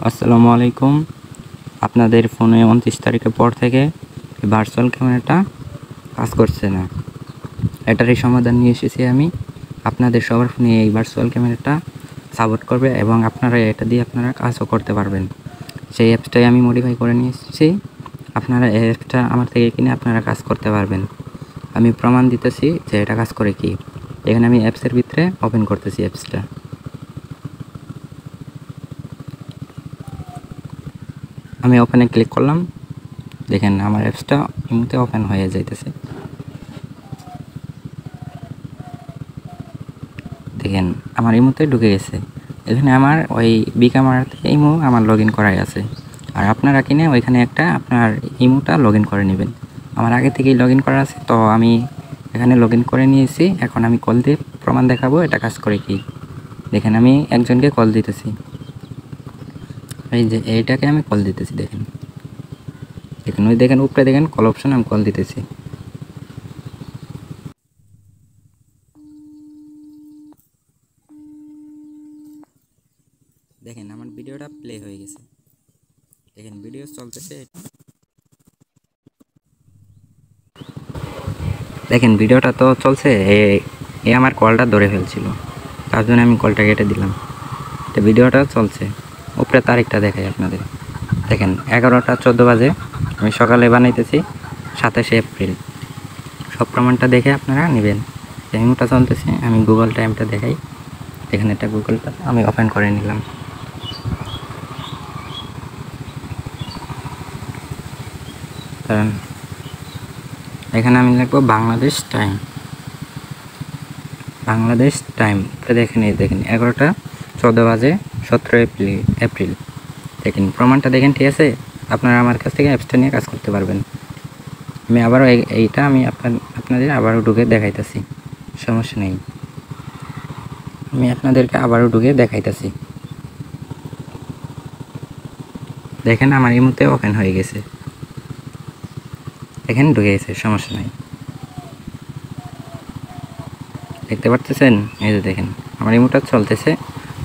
আসসালামু আলাইকুম। আপনাদের ফোনে 29 তারিখের পর থেকে ভার্চুয়াল ক্যামেরাটা কাজ করছে না। এটারই সমাধান নিয়ে এসেছি আমি। আপনাদের সবার ফোনে এই ভার্চুয়াল ক্যামেরাটা সাপোর্ট করবে এবং আপনারা এটা দিয়ে আপনারা কাজও করতে পারবেন। সেই অ্যাপসটাই আমি মডিফাই করে নিয়ে এসেছি। আপনারা এই অ্যাপসটা আমার থেকে কিনে আপনারা কাজ করতে পারবেন। আমি প্রমাণ দিতেছি যে এটা কাজ করে কি। এখানে আমি অ্যাপসের ভিতরে ওপেন করতেছি অ্যাপসটা। আমি ওপেনে ক্লিক করলাম। দেখেন আমার অ্যাপসটা ইমুতে ওপেন হয়ে যাইতেছে। দেখেন আমার ইমুতে ঢুকে গেছে। এখানে আমার ওই বি ক্যামেরাতে ইমু আমার লগ ইন করাই আছে। আর আপনারা কিনে ওইখানে একটা আপনার ইমুটা লগ ইন করে নেবেন। আমার আগে থেকেই লগ ইন করা আছে, তো আমি এখানে লগ ইন করে নিয়েছি। এখন আমি কল দিয়ে প্রমাণ দেখাবো এটা কাজ করে কি। দেখেন আমি একজনকে কল দিতেছি, এই যে এইটাকে আমি কল দিতেছি। দেখেন দেখেন ওই দেখেন উপরে দেখেন কল অপশন, আমি কল দিতেছি। দেখেন আমার ভিডিওটা প্লে হয়ে গেছে। দেখেন ভিডিও চলতেছে। দেখেন ভিডিওটা তো চলছে। এ আমার কলটা ধরে ফেলছিল, তার জন্য আমি কলটা কেটে দিলাম। তো ভিডিওটা চলছে। উপরে তারিখটা দেখাই আপনাদের। দেখেন 11টা 14 বাজে, আমি সকালে বানাইতেছি 27শে এপ্রিল। সব প্রমাণটা দেখে আপনারা নেবেন। টাইমটা চলতেছে, আমি গুগল টাইমটা দেখাই। এখানে একটা গুগলটা আমি ওপেন করে নিলাম। কারণ এখানে আমি লিখবো বাংলাদেশ টাইম। বাংলাদেশ টাইম দেখেন, এই দেখেন 11টা 14 বাজে 17 এপ্রিল। দেখেন প্রমাণটা দেখেন, ঠিক আছে। আপনারা আমার কাছ থেকে অ্যাপসটা নিয়ে কাজ করতে পারবেন। আমি আবারও এইটা আমি আপনাদের আবারও ঢুকে দেখাইতেছি, সমস্যা নেই। আমি আপনাদেরকে আবারও ঢুকে দেখাইতেছি। দেখেন আমার এই মুহূর্তে ওপেন হয়ে গেছে। দেখেন ঢুকে গেছে, সমস্যা নাই। দেখতে পারতেছেন? এই যে দেখেন আমার ইমোটা চলতেছে।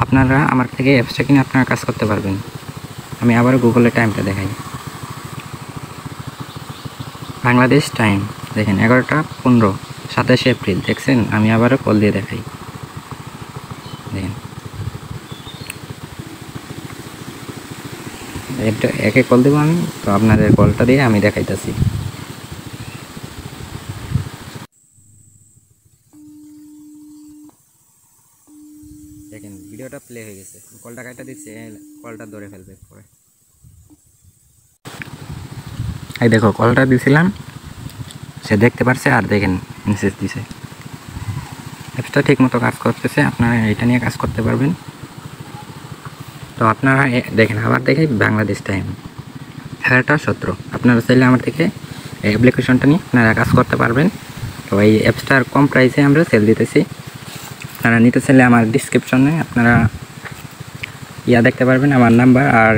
আপনারা আমার থেকে অ্যাপসটা কিনে আপনারা কাজ করতে পারবেন। আমি আবারও গুগলের টাইমটা দেখাই। বাংলাদেশ টাইম দেখেন 11টা 15, 27শে এপ্রিল। দেখছেন? আমি আবারও কল দিয়ে দেখাই। দেখেন এটা একে কল দেবো আমি, তো আপনাদের কলটা দিয়ে আমি দেখাইতেছি। দেখেন ভিডিওটা প্লে হয়ে গেছে। কলটা কাটা দিচ্ছে, কলটা ধরে ফেলবে পরে। এই দেখো কলটা দিছিলাম, সে দেখতে পারছে আর দেখেন মেসেজ দিছে। অ্যাপসটা ঠিক মতো কাজ করতেছে। আপনারা এটা নিয়ে কাজ করতে পারবেন। তো আপনারা দেখেন আবার দেখেন বাংলাদেশ টাইম 11টা 17। আপনারা চাইলে আমার থেকে এই অ্যাপ্লিকেশনটা নিয়ে আপনারা কাজ করতে পারবেন। তো এই অ্যাপসটার কম প্রাইসে আমরা সেল দিতেছি। আপনারা নিতে চাইলে আমার ডিসক্রিপশনে আপনারা দেখতে পারবেন আমার নাম্বার আর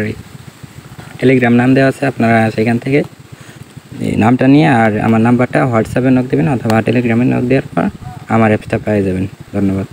টেলিগ্রাম নাম দেওয়া আছে। আপনারা সেখান থেকে নামটা নিয়ে আর আমার নাম্বারটা হোয়াটসঅ্যাপে নক দেবেন অথবা টেলিগ্রামে নক দেওয়ার পর আমার অ্যাপসটা পেয়ে যাবেন। ধন্যবাদ।